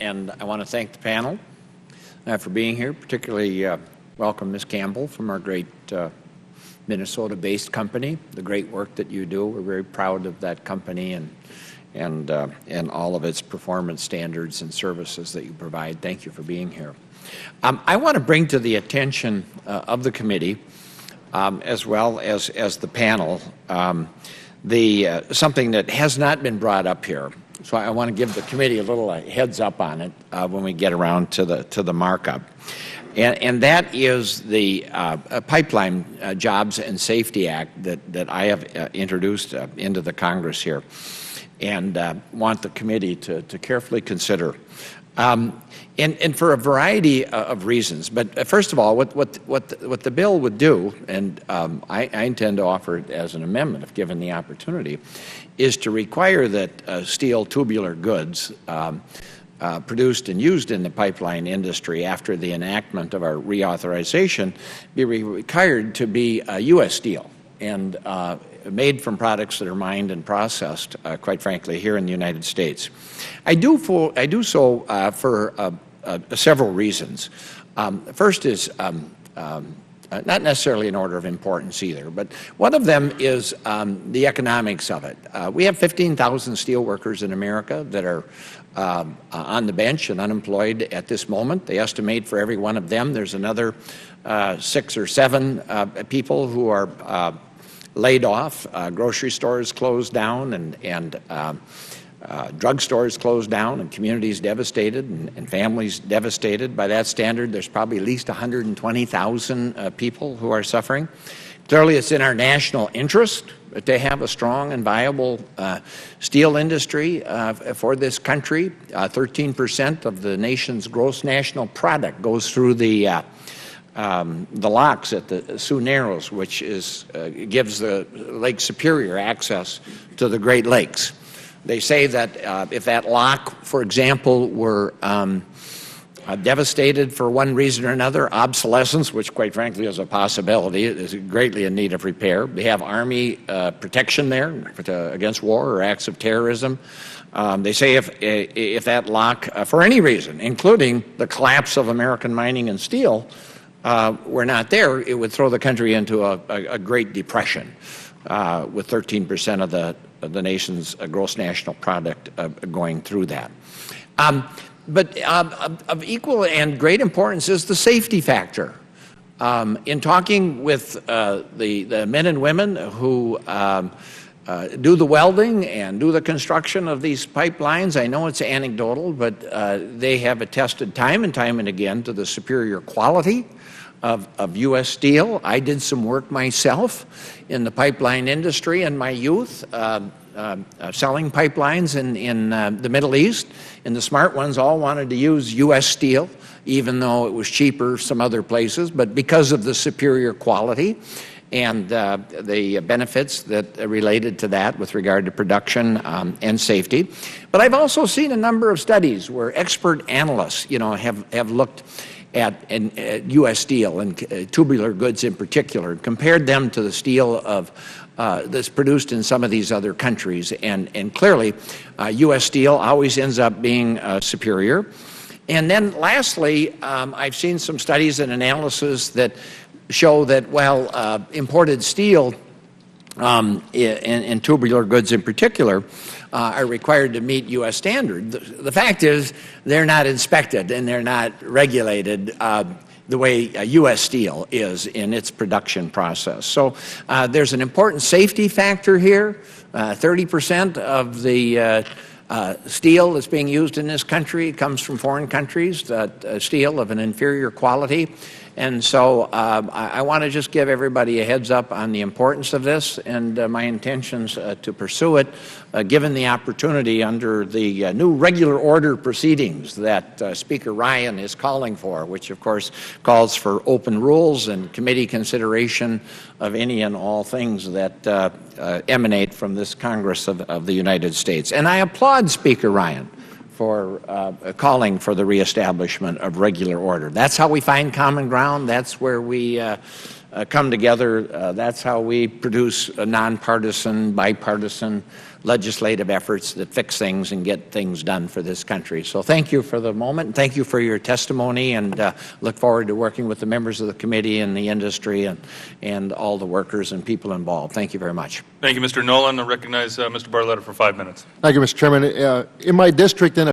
And I want to thank the panel for being here, particularly welcome Ms. Campbell from our great Minnesota-based company, the great work that you do. We're very proud of that company and all of its performance standards and services that you provide. Thank you for being here. I want to bring to the attention of the committee, as well as the panel, something that has not been brought up here. So I want to give the committee a little heads up on it when we get around to the markup, and that is the Pipeline Jobs and Safety Act that I have introduced into the Congress here, and want the committee to carefully consider, and for a variety of reasons. But first of all, what the bill would do, and I intend to offer it as an amendment if given the opportunity, is to require that steel tubular goods produced and used in the pipeline industry after the enactment of our reauthorization be required to be U.S. steel and made from products that are mined and processed, quite frankly, here in the United States. I do so for several reasons. First is not necessarily in order of importance either, but one of them is the economics of it. We have 15,000 steel workers in America that are on the bench and unemployed at this moment. They estimate for every one of them there's another 6 or 7 people who are laid off. Grocery stores closed down, and drugstores closed down, and communities devastated, and families devastated. By that standard, there's probably at least 120,000 people who are suffering. Clearly, it's in our national interest to have a strong and viable steel industry for this country. 13% of the nation's gross national product goes through the locks at the Sioux Narrows, which gives the Lake Superior access to the Great Lakes. They say that if that lock, for example, were devastated for one reason or another, obsolescence, which quite frankly is a possibility, is greatly in need of repair. They have Army protection there against war or acts of terrorism. They say if that lock, for any reason, including the collapse of American mining and steel, were not there, it would throw the country into a Great Depression, with 13% of the nation's gross national product going through that. But of equal and great importance is the safety factor. In talking with the men and women who do the welding and do the construction of these pipelines, I know it's anecdotal, but they have attested time and time and again to the superior quality of U.S. steel. I did some work myself in the pipeline industry in my youth, selling pipelines in the Middle East, and the smart ones all wanted to use U.S. steel, even though it was cheaper some other places, but because of the superior quality and the benefits that related to that with regard to production and safety. But I've also seen a number of studies where expert analysts, have looked at U.S. steel and tubular goods in particular, and compared them to the steel that's produced in some of these other countries. And clearly, U.S. steel always ends up being superior. And then lastly, I've seen some studies and analysis that show that while imported steel and tubular goods in particular are required to meet U.S. standards, the fact is they're not inspected and they're not regulated the way U.S. steel is in its production process. So there's an important safety factor here. 30% of the steel that's being used in this country comes from foreign countries, steel of an inferior quality. And so I want to just give everybody a heads up on the importance of this and my intentions to pursue it, given the opportunity under the new regular order proceedings that Speaker Ryan is calling for, which of course calls for open rules and committee consideration of any and all things that emanate from this Congress of the United States. And I applaud Speaker Ryan for calling for the reestablishment of regular order. That's how we find common ground. That's where we come together. That's how we produce a nonpartisan, bipartisan legislative efforts that fix things and get things done for this country. So thank you for the moment. Thank you for your testimony, and look forward to working with the members of the committee and the industry and all the workers and people involved. Thank you very much. Thank you, Mr. Nolan. I recognize Mr. Barletta for 5 minutes. Thank you, Mr. Chairman. In my district, in